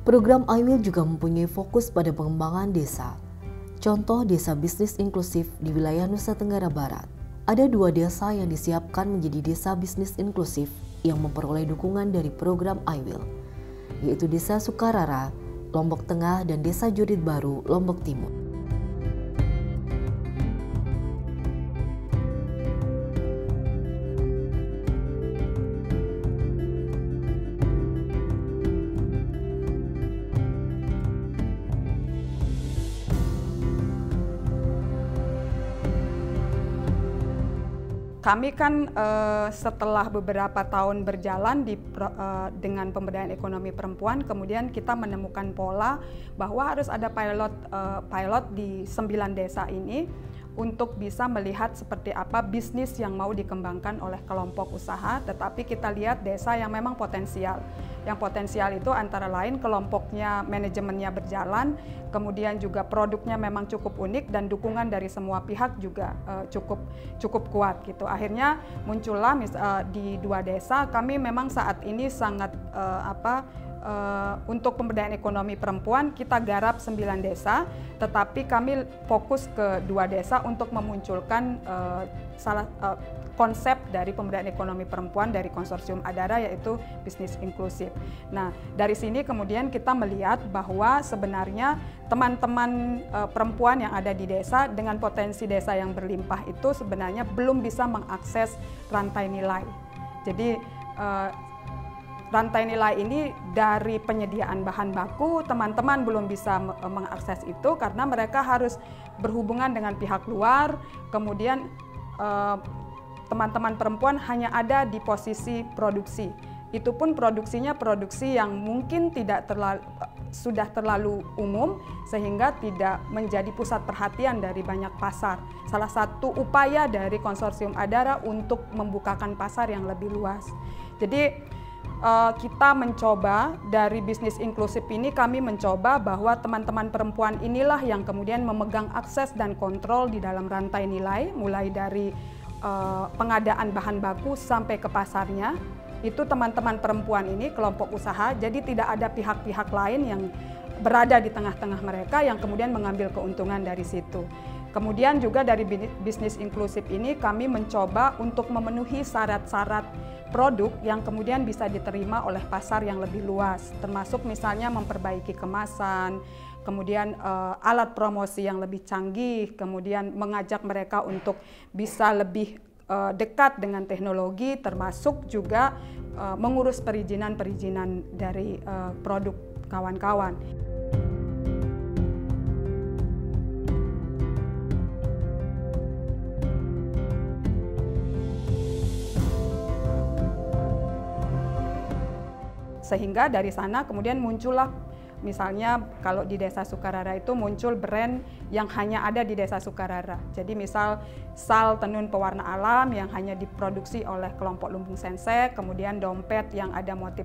Program iWill juga mempunyai fokus pada pengembangan desa. Contoh desa bisnis inklusif di wilayah Nusa Tenggara Barat. Ada 2 desa yang disiapkan menjadi desa bisnis inklusif yang memperoleh dukungan dari program iWill, yaitu Desa Sukarara, Lombok Tengah, dan Desa Jurit Baru, Lombok Timur. Kami kan setelah beberapa tahun berjalan dengan pemberdayaan ekonomi perempuan, kemudian kita menemukan pola bahwa harus ada pilot di 9 desa ini untuk bisa melihat seperti apa bisnis yang mau dikembangkan oleh kelompok usaha, tetapi kita lihat desa yang memang potensial. Yang potensial itu antara lain kelompoknya, manajemennya berjalan, kemudian juga produknya memang cukup unik dan dukungan dari semua pihak juga cukup kuat gitu. Akhirnya muncullah di 2 desa, kami memang saat ini sangat untuk pemberdayaan ekonomi perempuan kita garap 9 desa, tetapi kami fokus ke 2 desa untuk memunculkan konsep dari pemberdayaan ekonomi perempuan dari konsorsium Adara, yaitu bisnis inklusif. Nah, dari sini kemudian kita melihat bahwa sebenarnya teman-teman perempuan yang ada di desa dengan potensi desa yang berlimpah itu sebenarnya belum bisa mengakses rantai nilai. Jadi rantai nilai ini dari penyediaan bahan baku, teman-teman belum bisa mengakses itu karena mereka harus berhubungan dengan pihak luar, kemudian teman-teman perempuan hanya ada di posisi produksi. Itu pun produksinya produksi yang mungkin sudah terlalu umum sehingga tidak menjadi pusat perhatian dari banyak pasar. Salah satu upaya dari konsorsium Adara untuk membukakan pasar yang lebih luas. Jadi kita mencoba dari bisnis inklusif ini, kami mencoba bahwa teman-teman perempuan inilah yang kemudian memegang akses dan kontrol di dalam rantai nilai, mulai dari pengadaan bahan baku sampai ke pasarnya. Itu teman-teman perempuan ini, kelompok usaha, jadi tidak ada pihak-pihak lain yang berada di tengah-tengah mereka yang kemudian mengambil keuntungan dari situ. Kemudian juga dari bisnis inklusif ini kami mencoba untuk memenuhi syarat-syarat produk yang kemudian bisa diterima oleh pasar yang lebih luas, termasuk misalnya memperbaiki kemasan, kemudian alat promosi yang lebih canggih, kemudian mengajak mereka untuk bisa lebih dekat dengan teknologi, termasuk juga mengurus perizinan-perizinan dari produk kawan-kawan. Sehingga dari sana kemudian muncullah, misalnya kalau di Desa Sukarara itu muncul brand yang hanya ada di Desa Sukarara. Jadi misal sal tenun pewarna alam yang hanya diproduksi oleh kelompok Lumbung Sensek, kemudian dompet yang ada motif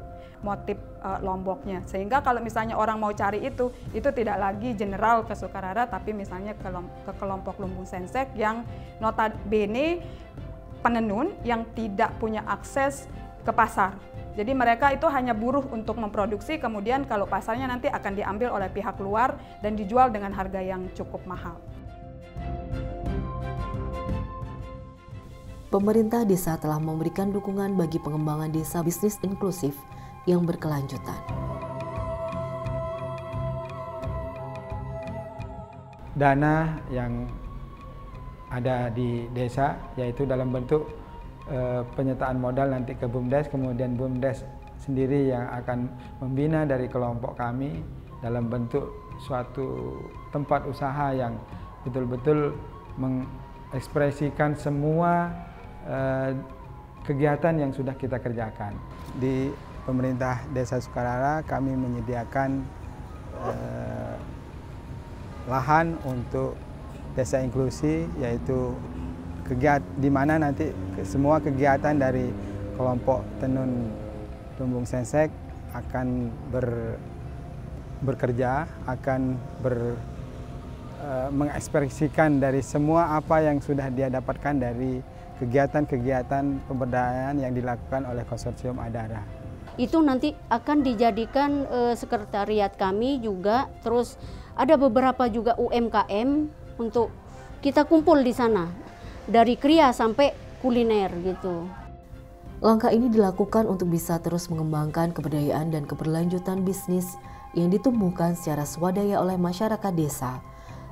Lomboknya. Sehingga kalau misalnya orang mau cari itu tidak lagi general ke Sukarara, tapi misalnya ke kelompok Lumbung Sensek yang notabene penenun yang tidak punya akses ke pasar. Jadi mereka itu hanya buruh untuk memproduksi, kemudian kalau pasarnya nanti akan diambil oleh pihak luar dan dijual dengan harga yang cukup mahal. Pemerintah desa telah memberikan dukungan bagi pengembangan desa bisnis inklusif yang berkelanjutan. Dana yang ada di desa yaitu dalam bentuk penyertaan modal nanti ke BUMDes, kemudian BUMDes sendiri yang akan membina dari kelompok kami dalam bentuk suatu tempat usaha yang betul-betul mengekspresikan semua kegiatan yang sudah kita kerjakan. Di pemerintah Desa Sukarara kami menyediakan lahan untuk desa inklusi, yaitu di mana nanti semua kegiatan dari kelompok tenun Lumbung Sensek akan bekerja, akan mengekspresikan dari semua apa yang sudah dia dapatkan dari kegiatan-kegiatan pemberdayaan yang dilakukan oleh konsorsium Adara. itu nanti akan dijadikan sekretariat kami juga. Terus ada beberapa juga UMKM untuk kita kumpul di sana, dari kria sampai kuliner gitu. Langkah ini dilakukan untuk bisa terus mengembangkan kebudayaan dan keberlanjutan bisnis yang ditumbuhkan secara swadaya oleh masyarakat desa,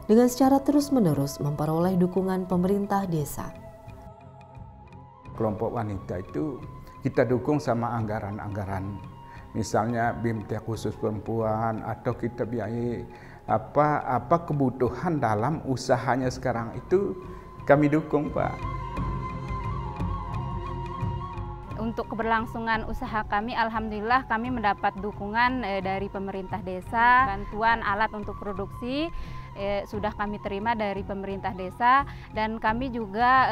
dengan secara terus-menerus memperoleh dukungan pemerintah desa. Kelompok wanita itu kita dukung sama anggaran-anggaran, misalnya BIMT khusus perempuan, atau kita biayai apa kebutuhan dalam usahanya sekarang itu kami dukung, Pak. Untuk keberlangsungan usaha kami, alhamdulillah kami mendapat dukungan dari pemerintah desa, bantuan alat untuk produksi sudah kami terima dari pemerintah desa, dan kami juga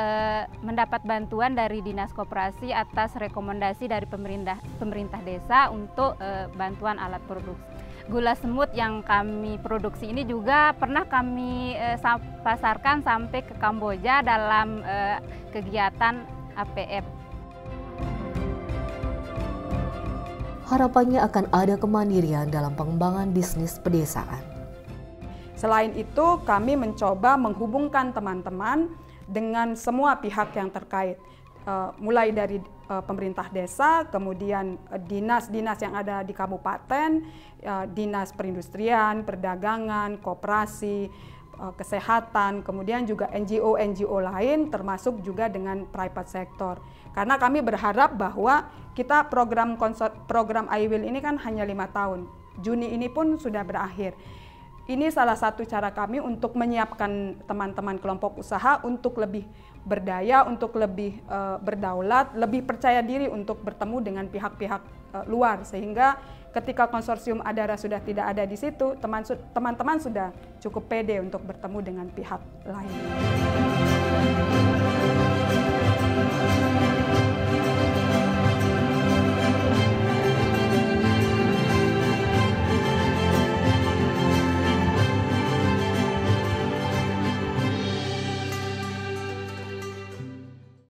mendapat bantuan dari Dinas Koperasi atas rekomendasi dari pemerintah desa untuk bantuan alat produksi. Gula semut yang kami produksi ini juga pernah kami pasarkan sampai ke Kamboja dalam kegiatan APF. Harapannya akan ada kemandirian dalam pengembangan bisnis pedesaan. Selain itu, kami mencoba menghubungkan teman-teman dengan semua pihak yang terkait, mulai dari pemerintah desa, kemudian dinas-dinas yang ada di kabupaten, dinas perindustrian, perdagangan, koperasi, kesehatan, kemudian juga NGO lain, termasuk juga dengan private sector. Karena kami berharap bahwa kita program I-Will ini kan hanya 5 tahun. Juni ini pun sudah berakhir. Ini salah satu cara kami untuk menyiapkan teman-teman kelompok usaha untuk lebih berdaya, untuk lebih berdaulat, lebih percaya diri untuk bertemu dengan pihak-pihak luar, sehingga ketika konsorsium Adara sudah tidak ada di situ, teman-teman sudah cukup pede untuk bertemu dengan pihak lain.